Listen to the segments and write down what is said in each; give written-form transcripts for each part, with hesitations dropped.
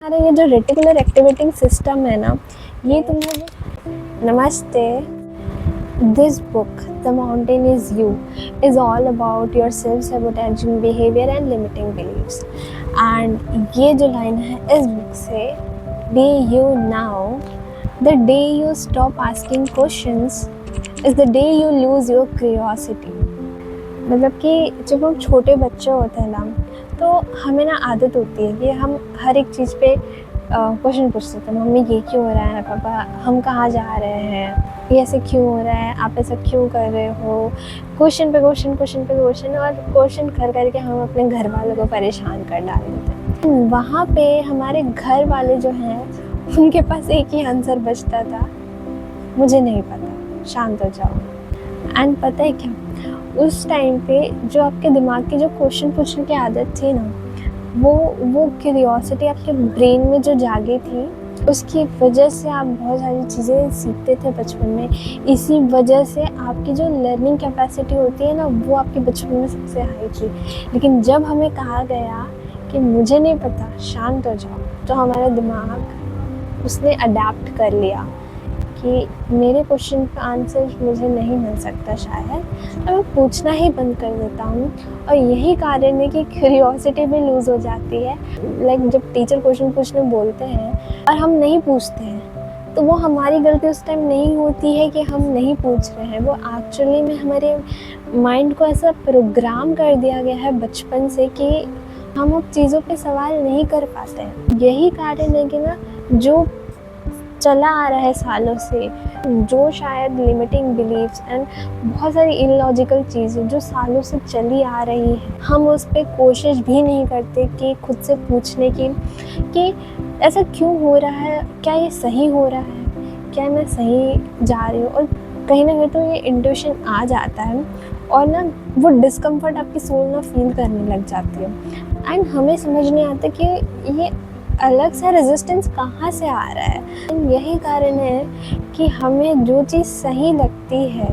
हमारा ये जो रेटिकुलर एक्टिवेटिंग सिस्टम है ना, ये तुम्हें नमस्ते। This book the mountain is you is all about your self sabotaging behaviour and limiting beliefs. And ये जो लाइन है इस बुक से, be you now the day you stop asking questions is the day you lose your curiosity. मतलब कि जब हम छोटे बच्चे होते हैं ना, तो हमें ना आदत होती है कि हम हर एक चीज़ पे क्वेश्चन पूछते थे, मम्मी ये क्यों हो रहा है, पापा हम कहाँ जा रहे हैं, ये ऐसे क्यों हो रहा है, आप ऐसा क्यों कर रहे हो। क्वेश्चन पे क्वेश्चन, क्वेश्चन पे क्वेश्चन, और क्वेश्चन कर करके हम अपने घर वालों को परेशान कर डाल देते हैं। वहाँ पे हमारे घर वाले जो हैं उनके पास एक ही आंसर बचता था, मुझे नहीं पता, शांत हो जाओ। एंड पता है क्या, उस टाइम पे जो आपके दिमाग की जो क्वेश्चन पूछने की आदत थी ना, वो क्यूरियोसिटी आपके ब्रेन में जो जागी थी, उसकी वजह से आप बहुत सारी चीज़ें सीखते थे बचपन में। इसी वजह से आपकी जो लर्निंग कैपेसिटी होती है ना, वो आपके बचपन में सबसे हाई थी। लेकिन जब हमें कहा गया कि मुझे नहीं पता, शांत हो जाओ, तो हमारा दिमाग उसने अडेप्ट कर लिया कि मेरे क्वेश्चन का आंसर मुझे नहीं मिल सकता शायद, तो मैं पूछना ही बंद कर देता हूँ। और यही कारण है कि क्यूरियोसिटी भी लूज़ हो जाती है। लाइक जब टीचर क्वेश्चन पूछने बोलते हैं और हम नहीं पूछते हैं, तो वो हमारी गलती उस टाइम नहीं होती है कि हम नहीं पूछ रहे हैं, वो एक्चुअली में हमारे माइंड को ऐसा प्रोग्राम कर दिया गया है बचपन से कि हम अब चीज़ों पे सवाल नहीं कर पाते हैं। यही कारण है कि ना, जो चला आ रहा है सालों से, जो शायद लिमिटिंग बिलीव्स एंड बहुत सारी इलॉजिकल चीज़ें जो सालों से चली आ रही है, हम उस पर कोशिश भी नहीं करते कि खुद से पूछने की कि ऐसा क्यों हो रहा है, क्या ये सही हो रहा है, क्या मैं सही जा रही हूँ। और कहीं ना कहीं तो ये इंट्यूशन आ जाता है, और ना वो डिस्कम्फर्ट आपकी सोल ना फील करने लग जाती है। एंड हमें समझ नहीं आता कि ये अलग सा रेजिस्टेंस कहाँ से आ रहा है। यही कारण है कि हमें जो चीज़ सही लगती है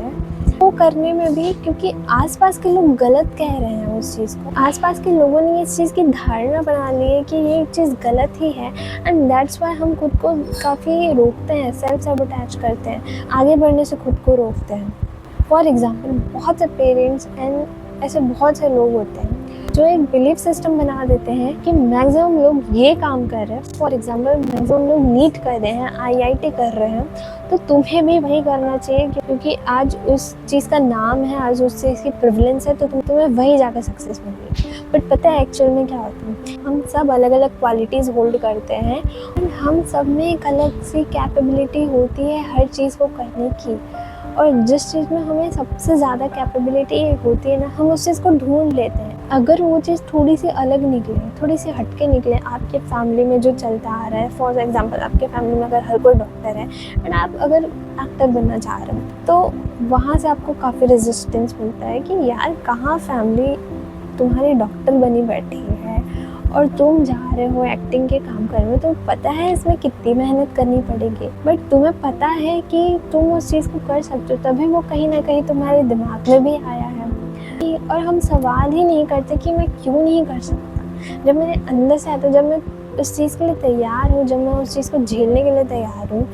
वो करने में भी, क्योंकि आसपास के लोग गलत कह रहे हैं उस चीज़ को, आसपास के लोगों ने इस चीज़ की धारणा बना ली है कि ये चीज़ गलत ही है। एंड दैट्स वाई हम खुद को काफ़ी रोकते हैं, सेल्फ सबोटेज करते हैं, आगे बढ़ने से खुद को रोकते हैं। फॉर एग्ज़ाम्पल, बहुत से पेरेंट्स एंड ऐसे बहुत से लोग होते हैं जो एक बिलीफ सिस्टम बना देते हैं कि मैक्सिमम लोग ये काम कर रहे हैं। फॉर एग्जांपल, मैक्सिमम लोग नीट कर रहे हैं, आईआईटी कर रहे हैं, तो तुम्हें भी वही करना चाहिए, क्योंकि आज उस चीज़ का नाम है, आज उस चीज़ की प्रिविलेंस है, तो तुम्हें वही जाकर सक्सेस मिलेगी। बट पता है एक्चुअल में क्या होता है, हम सब अलग अलग क्वालिटीज़ होल्ड करते हैं, और हम सब में एक अलग सी कैपेबिलिटी होती है हर चीज़ को करने की। और जिस चीज़ में हमें सबसे ज़्यादा कैपेबिलिटी होती है ना, हम उस चीज़ को ढूंढ लेते हैं। अगर वो चीज़ थोड़ी सी अलग निकले, थोड़ी सी हटके निकले आपके फैमिली में जो चलता आ रहा है, फॉर एग्जांपल आपके फैमिली में अगर हर कोई डॉक्टर है एंड आप अगर एक्टर बनना चाह रहे हो, तो वहाँ से आपको काफ़ी रेजिस्टेंस मिलता है कि यार कहाँ फैमिली तुम्हारी डॉक्टर बनी बैठी है और तुम जा रहे हो एक्टिंग के काम करने में। तुम्हें पता है इसमें कितनी मेहनत करनी पड़ेगी, बट तुम्हें पता है कि तुम उस चीज़ को कर सकते हो, तभी वो कहीं ना कहीं तुम्हारे दिमाग में भी आया है। और हम सवाल ही नहीं करते कि मैं क्यों नहीं कर सकता। जब मेरे अंदर से आता, जब मैं उस चीज़ के लिए तैयार हूँ, जब मैं उस चीज़ को झेलने के लिए तैयार हूँ,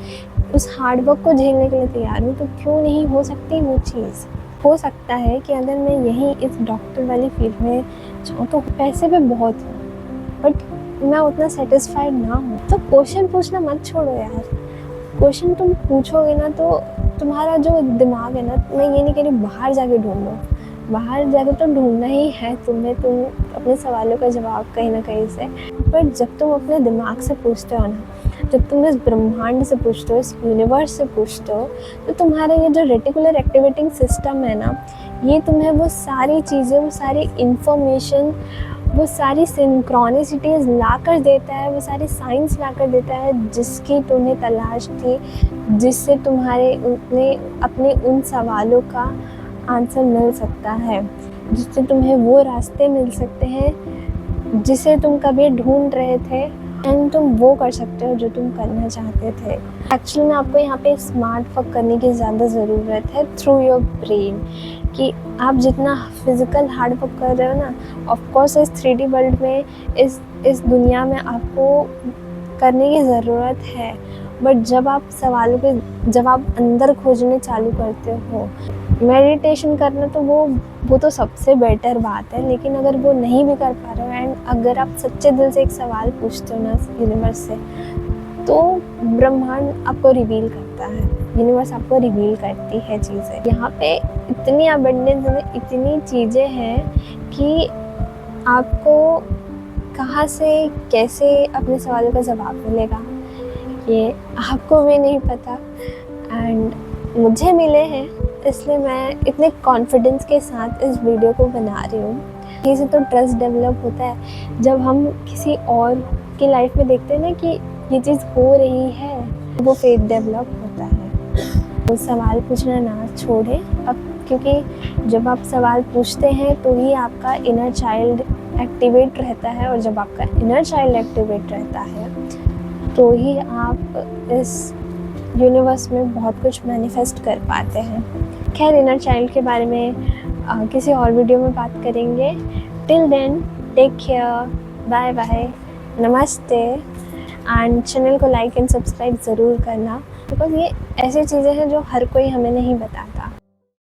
उस हार्डवर्क को झेलने के लिए तैयार हूँ, तो क्यों नहीं हो सकती वो चीज़। हो सकता है कि अगर मैं यहीं इस डॉक्टर वाली फील्ड में जाऊँ तो पैसे भी बहुत हैं, बट मैं उतना सेटिस्फाइड ना हूँ। तो क्वेश्चन पूछना मत छोड़ो यार। क्वेश्चन तुम पूछोगे ना, तो तुम्हारा जो दिमाग है ना, मैं ये नहीं कह रही बाहर जाके ढूंढो, बाहर जाके तो ढूंढना ही है तुम्हें, तुम अपने सवालों का जवाब कहीं ना कहीं से। पर जब तुम अपने दिमाग से पूछते हो ना, जब तुम इस ब्रह्मांड से पूछते हो, इस यूनिवर्स से पूछते हो, तो तुम्हारा ये जो रेटिकुलर एक्टिवेटिंग सिस्टम है ना, ये तुम्हें वो सारी चीज़ें, वो सारी इंफॉर्मेशन, वो सारी सिंक्रोनिसिटीज़ ला कर देता है, वो सारी साइंस ला कर देता है जिसकी तुम्हें तलाश थी, जिससे तुम्हारे अपने उन सवालों का आंसर मिल सकता है, जिससे तुम्हें वो रास्ते मिल सकते हैं जिसे तुम कभी ढूंढ रहे थे, एंड तुम वो कर सकते हो जो तुम करना चाहते थे। एक्चुअली में आपको यहाँ पे स्मार्ट वर्क करने की ज़्यादा ज़रूरत है थ्रू योर ब्रेन, कि आप जितना फिज़िकल हार्ड वर्क कर रहे हो ना, ऑफ कोर्स इस 3D वर्ल्ड में, इस दुनिया में आपको करने की ज़रूरत है, बट जब आप सवालों के जवाब अंदर खोजने चालू करते हो, मेडिटेशन करना तो वो तो सबसे बेटर बात है, लेकिन अगर वो नहीं भी कर पा रहे हो एंड अगर आप सच्चे दिल से एक सवाल पूछते हो ना यूनिवर्स से, तो ब्रह्मांड आपको रिवील करता है, यूनिवर्स आपको रिवील करती है चीज़ें। यहाँ पे इतनी अबंडेंस में इतनी चीज़ें हैं कि आपको कहाँ से कैसे अपने सवालों का जवाब मिलेगा ये आपको भी नहीं पता, एंड मुझे मिले हैं, इसलिए मैं इतने कॉन्फिडेंस के साथ इस वीडियो को बना रही हूँ। इससे तो ट्रस्ट डेवलप होता है जब हम किसी और की लाइफ में देखते हैं ना कि ये चीज़ हो रही है, वो फेथ डेवलप होता है। वो सवाल पूछना ना छोड़ें अब, क्योंकि जब आप सवाल पूछते हैं तो ही आपका इनर चाइल्ड एक्टिवेट रहता है, और जब आपका इनर चाइल्ड एक्टिवेट रहता है तो ही आप इस यूनिवर्स में बहुत कुछ मैनिफेस्ट कर पाते हैं। खैर, इनर चाइल्ड के बारे में किसी और वीडियो में बात करेंगे। Till then, take care, bye bye, नमस्ते, एंड चैनल को लाइक एंड सब्सक्राइब ज़रूर करना, बिकॉज़ ये ऐसी चीज़ें हैं जो हर कोई हमें नहीं बताता।